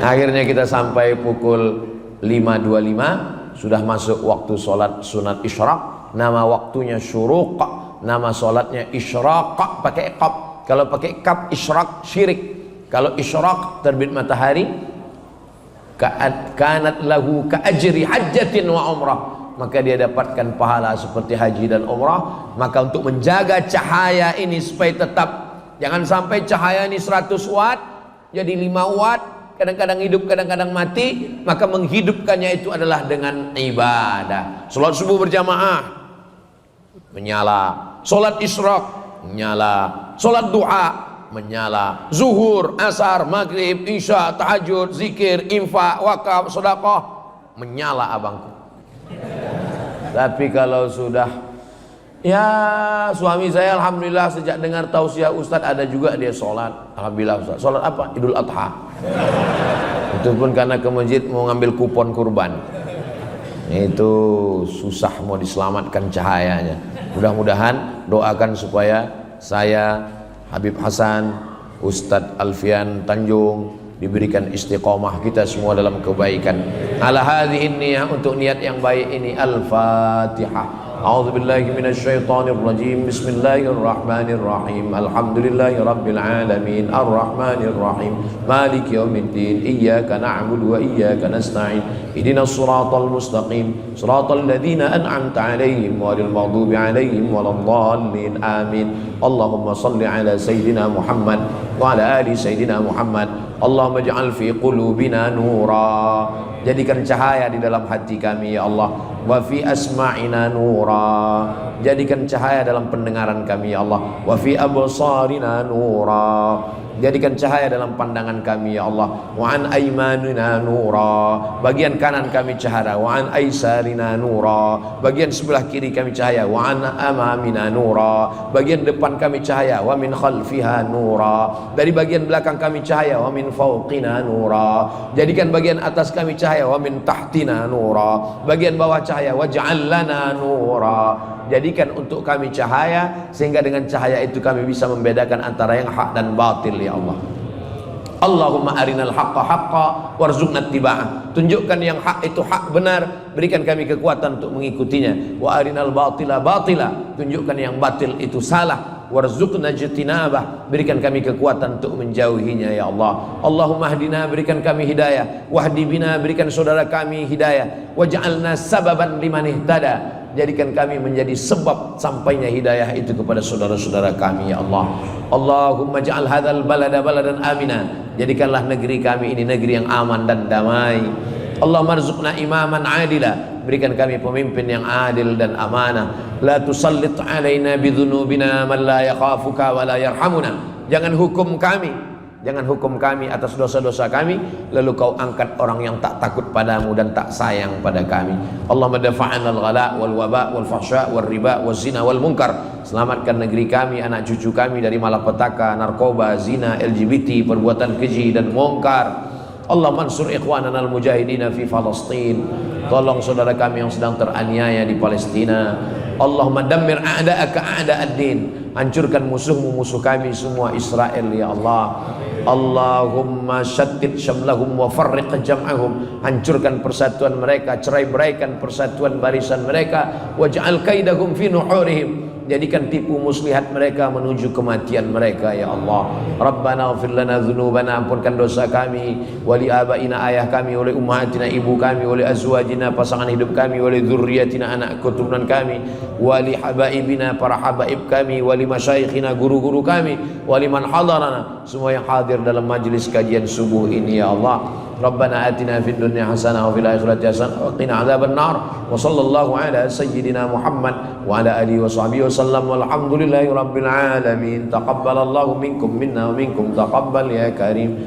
Akhirnya kita sampai pukul 5.25, sudah masuk waktu sholat sunat isyraq. Nama waktunya syuruq, nama sholatnya isyraq pakai qab. Kalau pakai kap isyraq syirik. Kalau isyraq terbit matahari, kanat lahu ka ajri hajjatin wa umrah, maka dia dapatkan pahala seperti haji dan umrah. Maka untuk menjaga cahaya ini supaya tetap, jangan sampai cahaya ini 100 watt jadi 5 watt, kadang-kadang hidup kadang-kadang mati. Maka menghidupkannya itu adalah dengan ibadah. Salat subuh berjamaah menyala, salat isyraq menyala, salat duha menyala, zuhur, asar, maghrib, isya, tahajud, zikir, infak, wakaf, sedekah menyala abangku. Tapi kalau sudah, ya suami saya alhamdulillah sejak dengar tausiah Ustadz ada juga dia sholat. Alhamdulillah Ustadz. Sholat apa? Idul Adha. Itu pun karena ke masjid mau ngambil kupon kurban. Itu susah mau diselamatkan cahayanya. Mudah-mudahan doakan supaya saya, Habib Hasan, Ustadz Alfian Tanjung diberikan istiqomah, kita semua dalam kebaikan. Ala hadhihi niyyah, untuk niat yang baik ini. Al-Fatihah. A'udzubillahi minasyaitonir rajim. Bismillahirrahmanirrahim. Alhamdulillahi rabbil alamin. Arrahmanir rahim. Maliki yaumiddin. Iyyaka na'budu wa iyyaka nasta'in. ihdinas siratal mustaqim siratal ladzina an'amta 'alaihim ghairil maghdubi 'alaihim waladdallin amin. Allahumma shalli ala sayyidina Muhammad wa ala ali sayyidina Muhammad. Allahumma ij'al fi qulubina nura, jadikan cahaya di dalam hati kami ya Allah. Wa fi asma'ina nura, jadikan cahaya dalam pendengaran kami ya Allah. Wa fi absarina nura, jadikan cahaya dalam pandangan kami ya Allah. Wa an aymanina nura, bagian kanan kami cahaya. Wa an aisarina nura, bagian sebelah kiri kami cahaya. Wa an amamina nura, bagian depan kami cahaya. Wa min khalfiha nura, dari bagian belakang kami cahaya. Wa min fawqina nura, jadikan bagian atas kami cahaya. Wa min tahtina nura, bagian bawah cahaya. Waj'al lana nura, jadikan untuk kami cahaya sehingga dengan cahaya itu kami bisa membedakan antara yang hak dan batil ya Allah. Allahumma arinal haqqa haqqa warzuqna ittiba'ah, tunjukkan yang hak itu hak benar, berikan kami kekuatan untuk mengikutinya. Wa arinal batila batila, tunjukkan yang batil itu salah. Warzuqna jitinabah, berikan kami kekuatan untuk menjauhinya ya Allah. Allahumma hdina, berikan kami hidayah. Wahdi bina, berikan saudara kami hidayah. Waj'alna sababan liman ihtada, jadikan kami menjadi sebab sampainya hidayah itu kepada saudara-saudara kami ya Allah. Allahumma ja'al hadzal balada baladan amina, jadikanlah negeri kami ini negeri yang aman dan damai. Allahumma rzuqna imaman adila, berikan kami pemimpin yang adil dan amanah. La tusallit alaina bidzunubina man la yakhafuka wa la yarhamuna, jangan hukum kami atas dosa-dosa kami lalu kau angkat orang yang tak takut padamu dan tak sayang pada kami. Allahumma dafa'na al-ghala wal waba wal fahsya wal riba wal zina wal munkar, selamatkan negeri kami, anak cucu kami dari malapetaka, narkoba, zina, LGBT, perbuatan keji dan mungkar. Allah mansur ikhwanana al-mujahidina fi Palestin, tolong saudara kami yang sedang teraniaya di Palestina. Allahumma dammir a'da'aka a'da'ad-din, hancurkan musuh kami semua Israel ya Allah. Allahumma syattid syamlahum wa farriq jam'ahum, hancurkan persatuan mereka, cerai-beraikan persatuan barisan mereka. Waj'al kaidahum fi nuhurihim, jadikan tipu muslihat mereka menuju kematian mereka ya Allah. Rabbana ighfir lana dzunubana, ampunkan dosa kami, wali abaina, ayah kami, wali ummahatina, ibu kami, wali azwajina, pasangan hidup kami, wali dzurriyyatina, anak keturunan kami, wali habaibina, para habaib kami, wali masyayikhina, guru-guru kami, wali man hadarana, semua yang hadir dalam majlis kajian subuh ini ya Allah. Rabbana atina fid dunya hasanah wa fil akhirati hasanah wa qina adzaban nar. Wa sallallahu ala sayyidina Muhammad wa ala alihi wa sahbihi wasallam. Walhamdulillahi rabbil alamin. Taqabbalallahu minkum minna wa minkum taqabbal ya karim.